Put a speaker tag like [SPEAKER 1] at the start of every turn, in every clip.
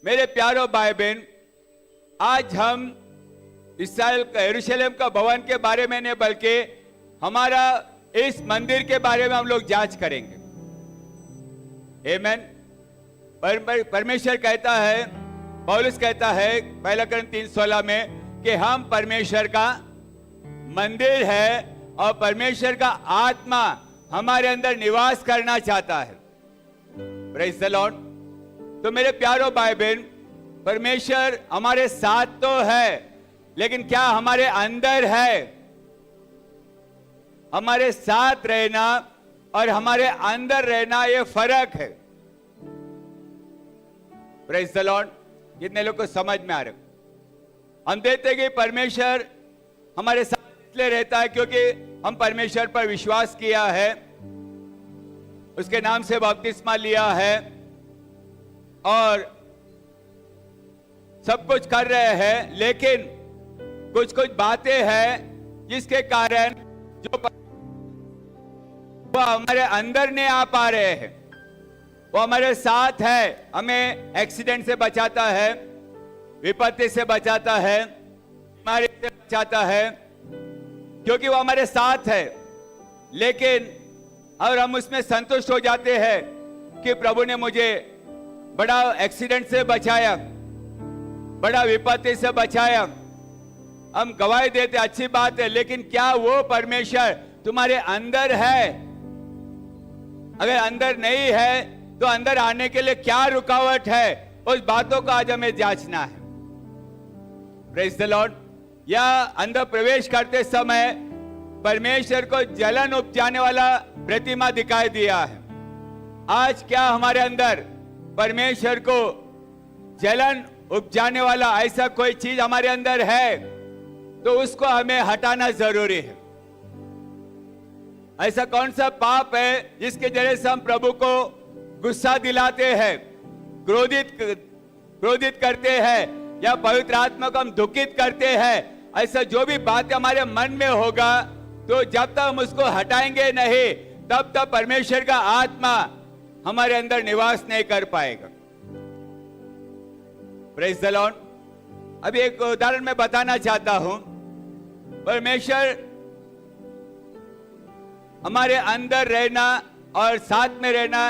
[SPEAKER 1] मेरे प्यारो भाई बहन, आज हम इस्राएल का यरूशलेम का भवन के बारे में नहीं बल्कि हमारा इस मंदिर के बारे में हम लोग जांच करेंगे। आमीन। परमेश्वर कहता है, पौलुस कहता है 1 कोरिन्थियों 3:16 में कि हम परमेश्वर का मंदिर है और परमेश्वर का आत्मा हमारे अंदर निवास करना चाहता है। Praise the Lord. तो मेरे प्यारो भाई बहन, परमेश्वर हमारे साथ तो है, लेकिन क्या हमारे अंदर है? हमारे साथ रहना और हमारे अंदर रहना ये फर्क है। Praise the Lord. कितने लोग को समझ में आ रहा है? हम देखते कि परमेश्वर हमारे साथ इसलिए रहता है क्योंकि हम परमेश्वर पर विश्वास किया है, उसके नाम से बपतिस्मा लिया है और सब कुछ कर रहे हैं, लेकिन कुछ कुछ बातें हैं जिसके कारण जो वो हमारे अंदर नहीं आ पा रहे हैं। वो हमारे साथ है, हमें एक्सीडेंट से बचाता है, विपत्ति से बचाता है, बीमारी से बचाता है, क्योंकि वो हमारे साथ है। लेकिन और हम उसमें संतुष्ट हो जाते हैं कि प्रभु ने मुझे बड़ा एक्सीडेंट से बचाया, बड़ा विपत्ति से बचाया। हम गवाही देते, अच्छी बात है, लेकिन क्या वो परमेश्वर तुम्हारे अंदर है? अगर अंदर नहीं है तो अंदर आने के लिए क्या रुकावट है? उस बातों को आज हमें जांचना है। Praise the Lord. या अंदर प्रवेश करते समय परमेश्वर को जलन उपजाने वाला प्रतिमा दिखाई दिया है। आज क्या हमारे अंदर परमेश्वर को जलन उपजाने वाला ऐसा कोई चीज हमारे अंदर है तो उसको हमें हटाना जरूरी है। ऐसा कौन सा पाप है जिसके जरिए से हम प्रभु को गुस्सा दिलाते हैं, क्रोधित करते हैं या पवित्र आत्मा को हम दुखित करते हैं? ऐसा जो भी बात हमारे मन में होगा, तो जब तक हम उसको हटाएंगे नहीं, तब तक परमेश्वर का आत्मा हमारे अंदर निवास नहीं कर पाएगा। Praise the Lord. अभी एक उदाहरण मैं बताना चाहता हूं। परमेश्वर हमारे अंदर रहना और साथ में रहना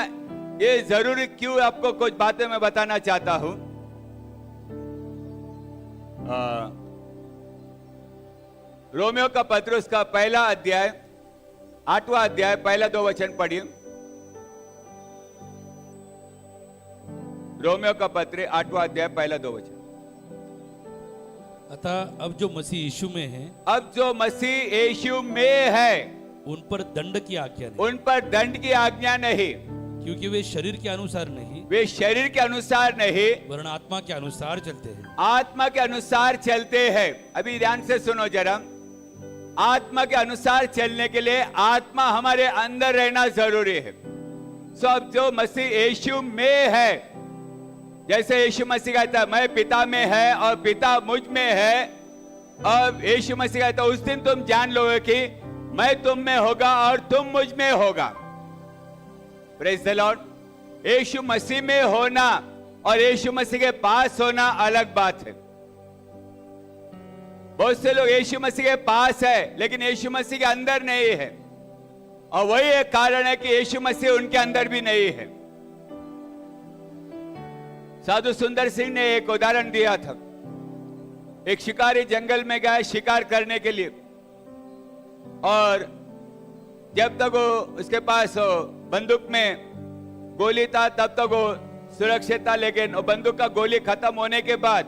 [SPEAKER 1] ये जरूरी क्यों, आपको कुछ बातें मैं बताना चाहता हूं। रोमियो का पत्र उसका 1 अध्याय 8वां अध्याय 1-2 वचन पढ़िए। रोमियो का पत्र 8वां अध्याय 1-2 वचन।
[SPEAKER 2] अतः अब जो मसीह यीशु में है,
[SPEAKER 1] अब जो मसीह यीशु में है,
[SPEAKER 2] उन पर दंड की आज्ञा नहीं,
[SPEAKER 1] उन पर दंड की आज्ञा नहीं,
[SPEAKER 2] क्योंकि वे शरीर के अनुसार नहीं,
[SPEAKER 1] वे शरीर के अनुसार नहीं
[SPEAKER 2] वरन आत्मा के अनुसार चलते हैं।
[SPEAKER 1] आत्मा के अनुसार चलते हैं। अभी ध्यान से सुनो जरा। आत्मा के अनुसार चलने के लिए आत्मा हमारे अंदर रहना जरूरी है। सो अब जो मसीह यीशु में है, जैसे यीशु मसीह कहता है मैं पिता में है और पिता मुझ में है, और यीशु मसीह कहता है उस दिन तुम जान लोगे कि मैं तुम में होगा और तुम मुझ में होगा। Praise the lord. Yeshu Masih में होना और यीशु मसीह के पास होना अलग बात है। बहुत से लोग यीशु मसीह के पास है लेकिन यीशु मसीह के अंदर नहीं है, और वही एक कारण है कि यीशु मसीह उनके अंदर भी नहीं है। साधु सुंदर सिंह ने एक उदाहरण दिया था। एक शिकारी जंगल में गया शिकार करने के लिए, और जब तक वो उसके पास बंदूक में गोली था तब तक वो सुरक्षित था, लेकिन वो बंदूक का गोली खत्म होने के बाद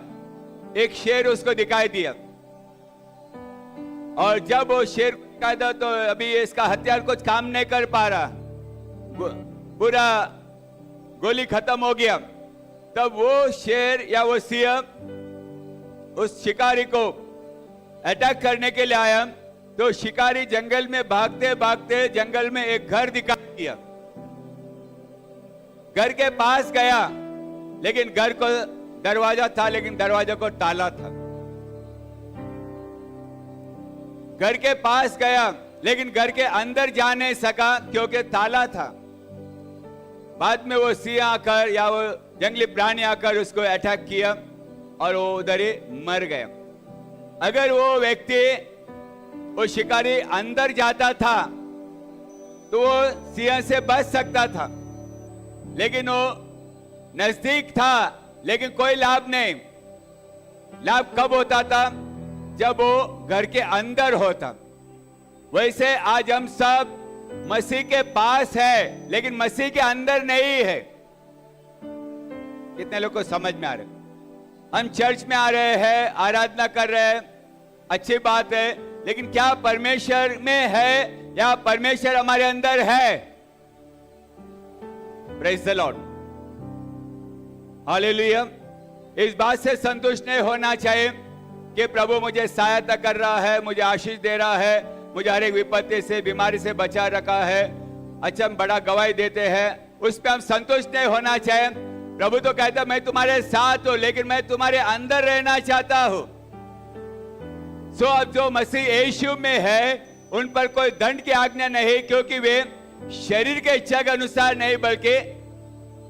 [SPEAKER 1] एक शेर उसको दिखाई दिया, और जब वो शेर दिखाई दिया तो अभी इसका हथियार कुछ काम नहीं कर पा रहा, पूरा गोली खत्म हो गया। तब वो शेर या वो सिंह उस शिकारी को अटैक करने के लिए आया, तो शिकारी जंगल में भागते भागते जंगल में एक घर दिखाई दिया। घर के पास गया, लेकिन घर को दरवाजा था, लेकिन दरवाजा को ताला था। घर के पास गया, लेकिन घर के अंदर जा नहीं सका क्योंकि ताला था। बाद में वो सिंह आकर या वो जंगली प्राणी आकर उसको अटैक किया और वो उधर ही मर गया। अगर वो व्यक्ति, वो शिकारी अंदर जाता था तो वो सिंह से बच सकता था, लेकिन वो नजदीक था, लेकिन कोई लाभ नहीं। लाभ कब होता था? जब वो घर के अंदर होता। वैसे आज हम सब मसीह के पास है, लेकिन मसीह के अंदर नहीं है। कितने लोग को समझ में आ रहा है? हम चर्च में आ रहे हैं, आराधना कर रहे हैं, अच्छी बात है, लेकिन क्या परमेश्वर में है या परमेश्वर हमारे अंदर है? Praise the Lord, hallelujah. इस बात से संतुष्ट नहीं होना चाहिए कि प्रभु मुझे सहायता कर रहा है, मुझे आशीष दे रहा है, मुझे हर एक विपत्ति से, बीमारी से बचा रखा है, अच्छा हम बड़ा गवाही देते हैं, उस पर हम संतुष्ट नहीं होना चाहिए। प्रभु तो कहता मैं तुम्हारे साथ हूं, लेकिन मैं तुम्हारे अंदर रहना चाहता हूं। सो अब जो मसीह यीशु में है उन पर कोई दंड की आज्ञा नहीं, क्योंकि वे शरीर के इच्छा के अनुसार नहीं बल्कि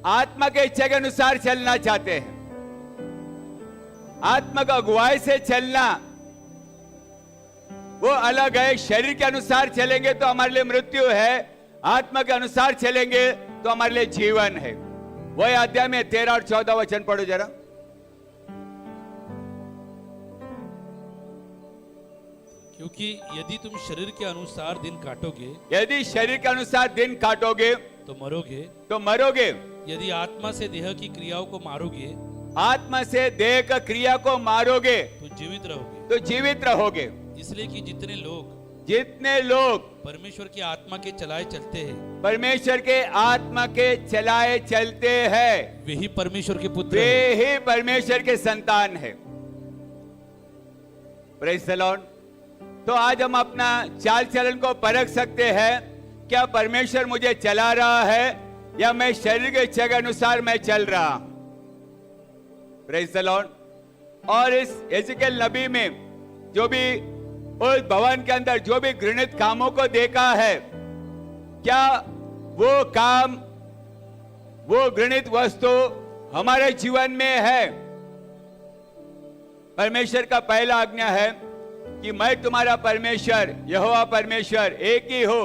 [SPEAKER 1] आत्मा के इच्छा के अनुसार चलना चाहते हैं। आत्मा का अगुवाई से चलना वो अलग है। शरीर के अनुसार चलेंगे तो हमारे लिए मृत्यु है, आत्मा के अनुसार चलेंगे तो हमारे लिए जीवन है। वही अध्याय में 13 और 14 वचन पढ़ो जरा।
[SPEAKER 2] क्योंकि यदि तुम शरीर के अनुसार दिन काटोगे,
[SPEAKER 1] यदि शरीर के अनुसार दिन काटोगे
[SPEAKER 2] तो मरोगे,
[SPEAKER 1] तो मरोगे।
[SPEAKER 2] यदि आत्मा से देह की क्रियाओं को मारोगे,
[SPEAKER 1] आत्मा से देह का क्रिया को मारोगे
[SPEAKER 2] तो जीवित रहोगे।
[SPEAKER 1] तो जीवित रहोगे।
[SPEAKER 2] इसलिए कि जितने लोग परमेश्वर की आत्मा के चलाए चलते हैं,
[SPEAKER 1] परमेश्वर के आत्मा के चलाए चलते हैं,
[SPEAKER 2] वे ही परमेश्वर के पुत्र
[SPEAKER 1] वे
[SPEAKER 2] हैं।
[SPEAKER 1] ही परमेश्वर के संतान है। Praise the Lord. तो आज हम अपना चाल चलन को परख सकते हैं, क्या परमेश्वर मुझे चला रहा है या मैं शरीर के इच्छा के अनुसार मैं चल रहा हूं। Praise the Lord. और इस एजेकियल नबी में जो भी उस भवन के अंदर जो भी घृणित कामों को देखा है, क्या वो काम, वो घृणित वस्तु हमारे जीवन में है? परमेश्वर का पहला आज्ञा है कि मैं तुम्हारा परमेश्वर यहोवा परमेश्वर एक ही हो,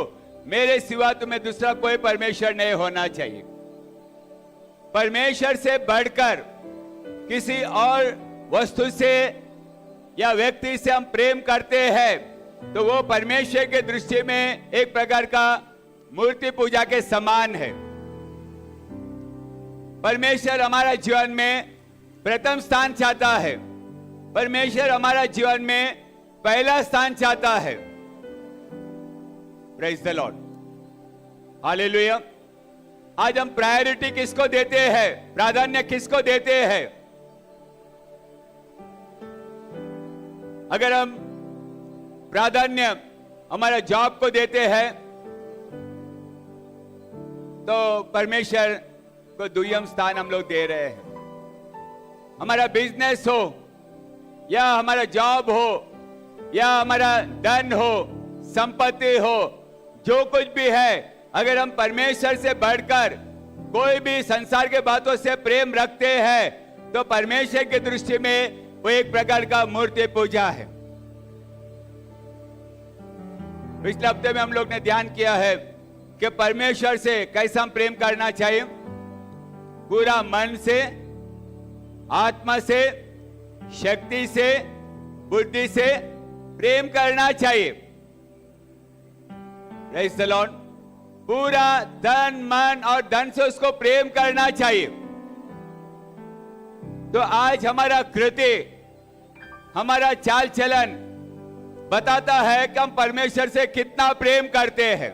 [SPEAKER 1] मेरे सिवा तुम्हें दूसरा कोई परमेश्वर नहीं होना चाहिए। परमेश्वर से बढ़कर किसी और वस्तु से या व्यक्ति से हम प्रेम करते हैं तो वो परमेश्वर के दृष्टि में एक प्रकार का मूर्ति पूजा के समान है। परमेश्वर हमारा जीवन में प्रथम स्थान चाहता है, परमेश्वर हमारा जीवन में पहला स्थान चाहता है। Praise the Lord, hallelujah. आज हम प्रायोरिटी किसको देते हैं, प्राधान्य किसको देते हैं? अगर हम प्राधान्य हमारा जॉब को देते हैं तो परमेश्वर को द्वितीय स्थान हम लोग दे रहे हैं। हमारा बिजनेस हो या हमारा जॉब हो या हमारा धन हो, संपत्ति हो, जो कुछ भी है, अगर हम परमेश्वर से बढ़कर कोई भी संसार के बातों से प्रेम रखते हैं तो परमेश्वर की दृष्टि में वो एक प्रकार का मूर्ति पूजा है। पिछले हफ्ते में हम लोग ने ध्यान किया है कि परमेश्वर से कैसा हम प्रेम करना चाहिए। पूरा मन से, आत्मा से, शक्ति से, बुद्धि से प्रेम करना चाहिए। Praise the Lord. पूरा तन, मन और धन से उसको प्रेम करना चाहिए। तो आज हमारा कृत्य, हमारा चाल चलन बताता है कि हम परमेश्वर से कितना प्रेम करते हैं।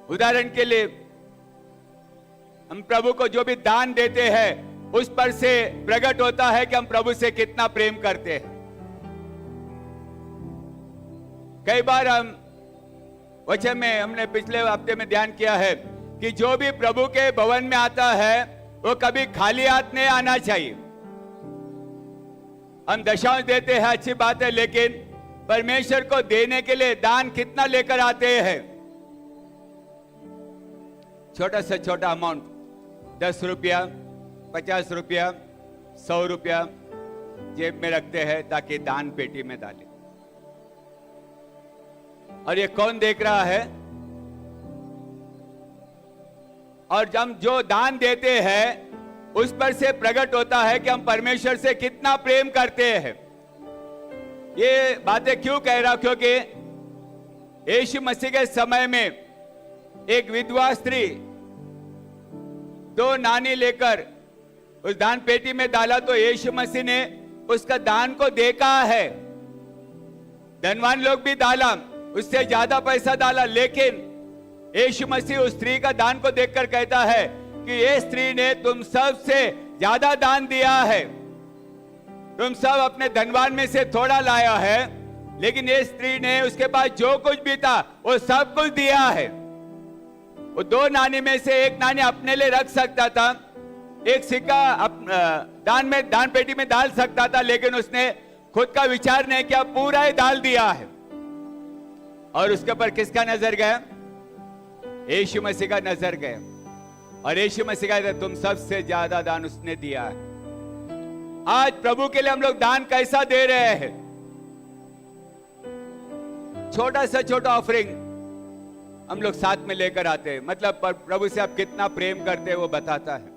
[SPEAKER 1] उदाहरण के लिए हम प्रभु को जो भी दान देते हैं उस पर से प्रकट होता है कि हम प्रभु से कितना प्रेम करते हैं। कई बार हम वचन में, हमने पिछले हफ्ते में ध्यान किया है कि जो भी प्रभु के भवन में आता है वो कभी खाली हाथ नहीं आना चाहिए। हम दशांश देते हैं, अच्छी बात है, लेकिन परमेश्वर को देने के लिए दान कितना लेकर आते हैं? छोटा से छोटा अमाउंट 10 रुपया, 50 रुपया, 100 रुपया जेब में रखते हैं ताकि दान पेटी में डालें। और ये कौन देख रहा है? और हम जो दान देते हैं उस पर से प्रकट होता है कि हम परमेश्वर से कितना प्रेम करते हैं। ये बातें क्यों कह रहा हूं? क्योंकि यीशु मसीह के समय में एक विधवा स्त्री 2 नानी लेकर उस दान पेटी में डाला तो यीशु मसीह ने उसका दान को देखा है। धनवान लोग भी डाला, उससे ज्यादा पैसा डाला, लेकिन यीशु मसीह उस स्त्री का दान को देखकर कहता है कि ये स्त्री ने तुम सब से ज्यादा दान दिया है। तुम सब अपने धनवान में से थोड़ा लाया है, लेकिन ये स्त्री ने उसके पास जो कुछ भी था वो सब कुछ दिया है। वो 2 नानी में से एक नानी अपने लिए रख सकता था, एक सिक्का दान पेटी में डाल सकता था, लेकिन उसने खुद का विचार नहीं किया, पूरा ही डाल दिया है। और उसके ऊपर किसका नजर गया? यीशु मसीह का नजर गया। और यीशु मसीह का तुम सबसे ज्यादा दान उसने दिया है। आज प्रभु के लिए हम लोग दान कैसा दे रहे हैं? छोटा से छोटा ऑफरिंग हम लोग साथ में लेकर आते हैं, मतलब प्रभु से आप कितना प्रेम करते हैं वो बताता है।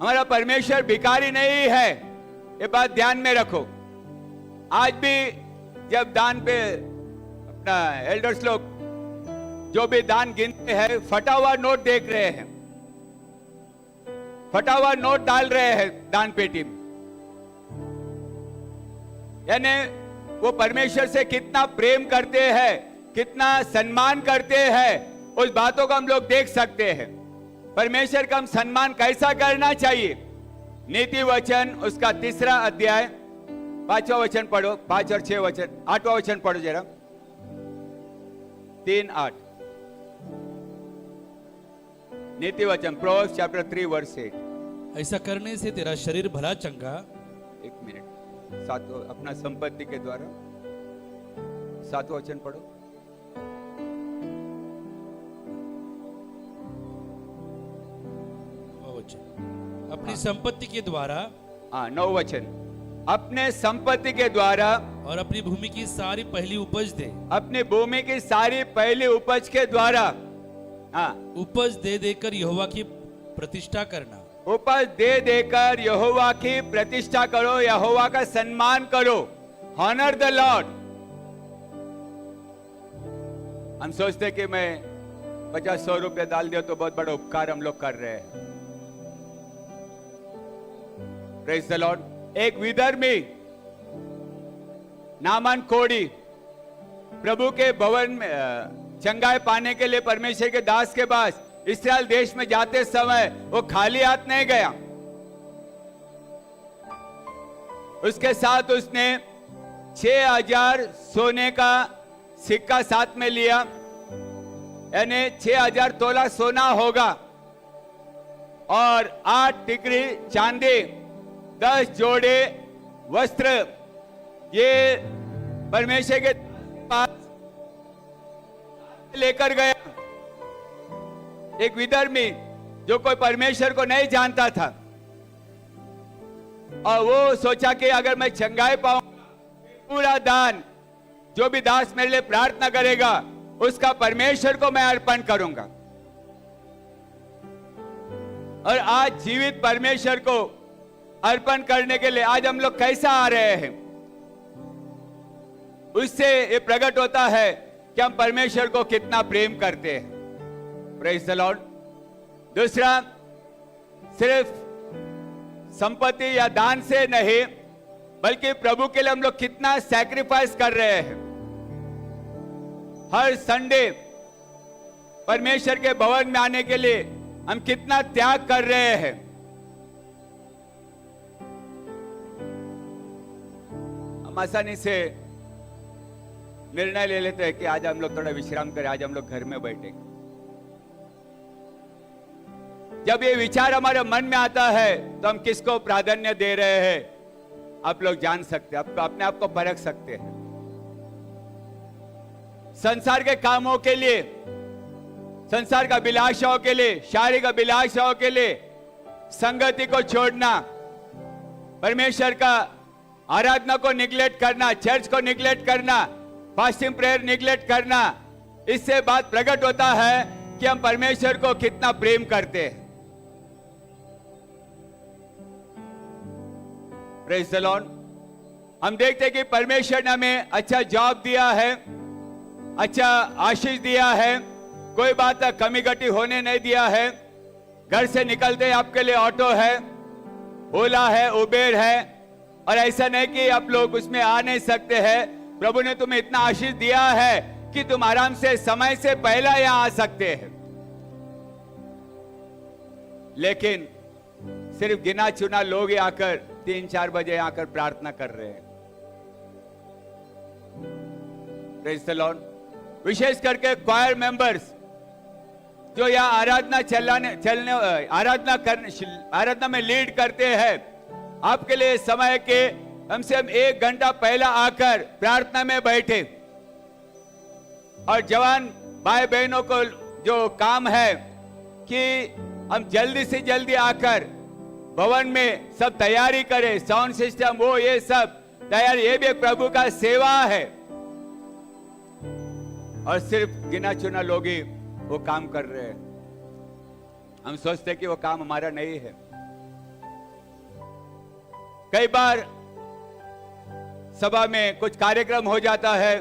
[SPEAKER 1] हमारा परमेश्वर भिखारी नहीं है, ये बात ध्यान में रखो। आज भी जब दान पे अपना एल्डर्स लोग जो भी दान गिनते हैं, फटा हुआ नोट देख रहे हैं, फटा हुआ नोट डाल रहे हैं दान पेटी में। यानी वो परमेश्वर से कितना प्रेम करते हैं, कितना सम्मान करते हैं, उस बातों को हम लोग देख सकते हैं। परमेश्वर का हम सम्मान कैसा करना चाहिए? नीति वचन उसका 3 अध्याय 5वां वचन पढ़ो, 5 और 6 वचन, 8वां वचन पढ़ो जरा, 3:8। नीति वचन, प्रोवर्ब्स चैप्टर 3 वर्स 8।
[SPEAKER 2] ऐसा करने से तेरा शरीर भला चंगा।
[SPEAKER 1] 1 मिनट, 7वां, अपना संपत्ति के द्वारा 7वां वचन पढ़ो।
[SPEAKER 2] अपनी संपत्ति के द्वारा,
[SPEAKER 1] 9 वचन, अपने संपत्ति के द्वारा
[SPEAKER 2] और अपनी भूमि की सारी पहली उपज दे।
[SPEAKER 1] अपनी भूमि की सारी पहली उपज के द्वारा,
[SPEAKER 2] उपज दे देकर यहोवा की प्रतिष्ठा करना।
[SPEAKER 1] उपज दे देकर यहोवा की प्रतिष्ठा करो, यहोवा का सम्मान करो। Honour the lord. हम सोचते कि मैं 50-100 रुपया डाल दिया तो बहुत बड़ा उपकार हम लोग कर रहे हैं। Praise the Lord. एक विधर्मी नामान कोड़ी प्रभु के भवन में चंगाई पाने के लिए परमेश्वर के दास के पास इस्राएल देश में जाते समय वो खाली हाथ नहीं गया। उसके साथ उसने 6000 सोने का सिक्का साथ में लिया, यानी 6000 तोला सोना होगा, और 8 टिकरी चांदी, 10 जोड़े वस्त्र। ये परमेश्वर के पास लेकर गया। एक विधर्मी जो कोई परमेश्वर को नहीं जानता था, और वो सोचा कि अगर मैं चंगाई पाऊंगा, पूरा दान जो भी दास मेरे लिए प्रार्थना करेगा उसका परमेश्वर को मैं अर्पण करूंगा। और आज जीवित परमेश्वर को अर्पण करने के लिए आज हम लोग कैसा आ रहे हैं, उससे ये प्रकट होता है कि हम परमेश्वर को कितना प्रेम करते हैं। Praise the Lord. दूसरा, सिर्फ संपत्ति या दान से नहीं, बल्कि प्रभु के लिए हम लोग कितना सैक्रिफाइस कर रहे हैं। हर संडे परमेश्वर के भवन में आने के लिए हम कितना त्याग कर रहे हैं। हम आसानी से निर्णय ले लेते हैं कि आज हम लोग थोड़ा विश्राम करें, आज हम लोग घर में बैठेंगे। जब ये विचार हमारे मन में आता है तो हम किसको प्राधान्य दे रहे हैं, आप लोग जान सकते हैं, आपको अपने आप को परख सकते हैं। संसार के कामों के लिए, संसार का अभिलाषाओं के लिए, शारीरिक अभिलाषाओं के लिए संगति को छोड़ना, परमेश्वर का आराधना को निगलेक्ट करना, चर्च को निगलेक्ट करना, फास्टिंग प्रेयर निगलेक्ट करना, इससे बात प्रकट होता है कि हम परमेश्वर को कितना प्रेम करते हैं। Praise the lord. हम देखते हैं कि परमेश्वर ने हमें अच्छा जॉब दिया है, अच्छा आशीष दिया है, कोई बात कमी घटी होने नहीं दिया है। घर से निकलते ही आपके लिए ऑटो है, ओला है, उबेर है, और ऐसा नहीं कि आप लोग उसमें आ नहीं सकते हैं। प्रभु ने तुम्हें इतना आशीष दिया है कि तुम आराम से समय से पहले यहां आ सकते हैं। लेकिन सिर्फ गिना चुना लोग ही आकर 3-4 बजे आकर प्रार्थना कर रहे हैं। Praise the Lord. विशेष करके क्वायर मेंबर्स जो यहाँ आराधना में लीड करते हैं, आपके लिए समय के कम से कम 1 घंटा पहला आकर प्रार्थना में बैठे। और जवान भाई बहनों को जो काम है कि हम जल्दी से जल्दी आकर भवन में सब तैयारी करें, साउंड सिस्टम वो ये सब तैयारी, ये भी एक प्रभु का सेवा है। और सिर्फ गिना चुना लोग ही वो काम कर रहे हैं। हम सोचते कि वो काम हमारा नहीं है। कई बार सभा में कुछ कार्यक्रम हो जाता है,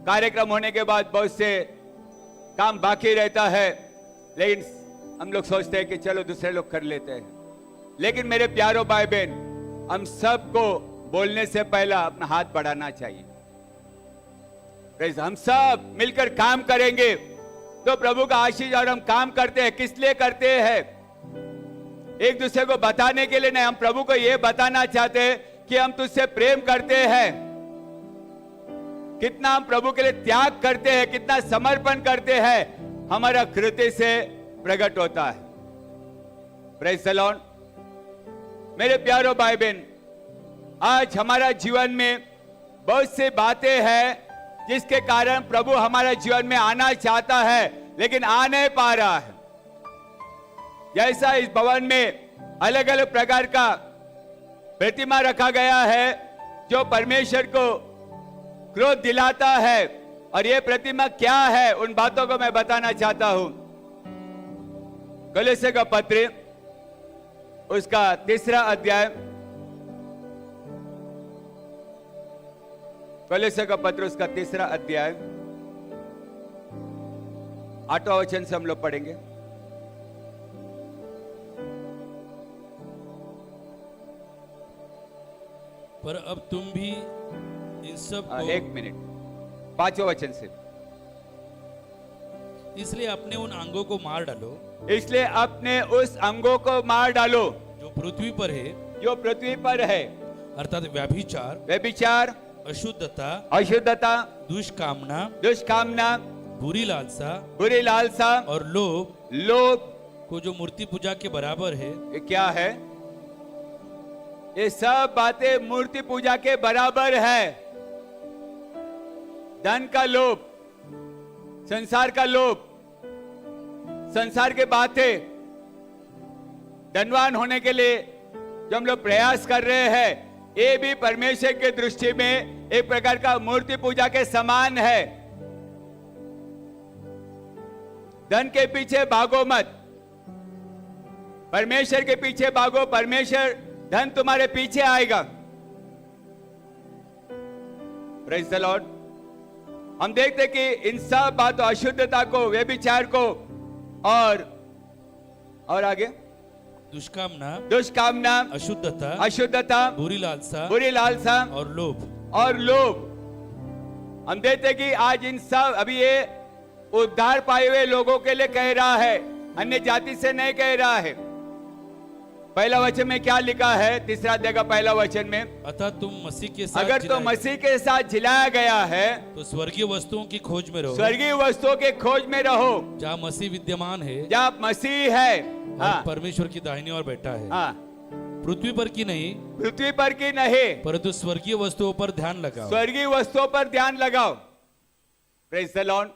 [SPEAKER 1] कार्यक्रम होने के बाद बहुत से काम बाकी रहता है, लेकिन हम लोग सोचते हैं कि चलो दूसरे लोग कर लेते हैं। लेकिन मेरे प्यारो भाई बहन, हम सबको बोलने से पहला अपना हाथ बढ़ाना चाहिए। हम सब मिलकर काम करेंगे तो प्रभु का आशीष। और हम काम करते हैं किस लिए करते हैं? एक दूसरे को बताने के लिए नहीं, हम प्रभु को यह बताना चाहते हैं कि हम तुझसे प्रेम करते हैं। कितना हम प्रभु के लिए त्याग करते हैं, कितना समर्पण करते हैं, हमारा कृत्य से प्रकट होता है। Praise the Lord. मेरे प्यारो भाई बहन, आज हमारा जीवन में बहुत सी बातें हैं जिसके कारण प्रभु हमारे जीवन में आना चाहता है लेकिन आ नहीं पा रहा है। जैसा इस भवन में अलग अलग प्रकार का प्रतिमा रखा गया है जो परमेश्वर को क्रोध दिलाता है, और ये प्रतिमा क्या है उन बातों को मैं बताना चाहता हूं। कलीसिया का पत्र उसका 3रा अध्याय, कलीसिया का पत्र उसका 3रा अध्याय 8वां वचन से हम लोग पढ़ेंगे।
[SPEAKER 2] पर अब तुम भी इन सब को,
[SPEAKER 1] 1 मिनट, 5वां वचन से।
[SPEAKER 2] इसलिए अपने उन अंगों को मार डालो,
[SPEAKER 1] इसलिए अपने उस अंगों को मार डालो
[SPEAKER 2] जो पृथ्वी पर है,
[SPEAKER 1] जो पृथ्वी पर है,
[SPEAKER 2] अर्थात व्यभिचार,
[SPEAKER 1] अशुद्धता,
[SPEAKER 2] दुष्कामना, बुरी लालसा और लोभ को जो मूर्ति पूजा के बराबर है।
[SPEAKER 1] ये क्या है? ये सब बातें मूर्ति पूजा के बराबर है। धन का लोभ, संसार का लोभ, संसार के बातें, धनवान होने के लिए जो हम लोग प्रयास कर रहे हैं, ये भी परमेश्वर के दृष्टि में एक प्रकार का मूर्ति पूजा के समान है। धन के पीछे भागो मत, परमेश्वर के पीछे भागो। परमेश्वर धन तुम्हारे पीछे आएगा। Praise the lord. हम देखते कि इन सब बातों, अशुद्धता को, व्यभिचार को, और आगे दुष्कामना, अशुद्धता, बुरी लालसा
[SPEAKER 2] और
[SPEAKER 1] लोभ। हम देखते कि आज इन सब, अभी ये उद्धार पाए हुए लोगों के लिए कह रहा है, अन्य जाति से नहीं कह रहा है। पहला वचन में क्या लिखा है? 3रा अध्याय का पहला वचन में,
[SPEAKER 2] अतः तुम मसीह के साथ,
[SPEAKER 1] अगर तो मसीह के साथ जिलाया गया है
[SPEAKER 2] तो स्वर्गीय वस्तुओं की खोज में रहो।
[SPEAKER 1] स्वर्गीय वस्तुओं के खोज में रहो,
[SPEAKER 2] जहाँ मसीह विद्यमान है,
[SPEAKER 1] जहाँ मसीह है,
[SPEAKER 2] हाँ, परमेश्वर की दाहिनी ओर बैठा है।
[SPEAKER 1] हाँ,
[SPEAKER 2] पृथ्वी पर की नहीं, परंतु स्वर्गीय वस्तुओं पर ध्यान लगाओ।
[SPEAKER 1] स्वर्गीय वस्तुओं पर ध्यान लगाओ। Praise the Lord.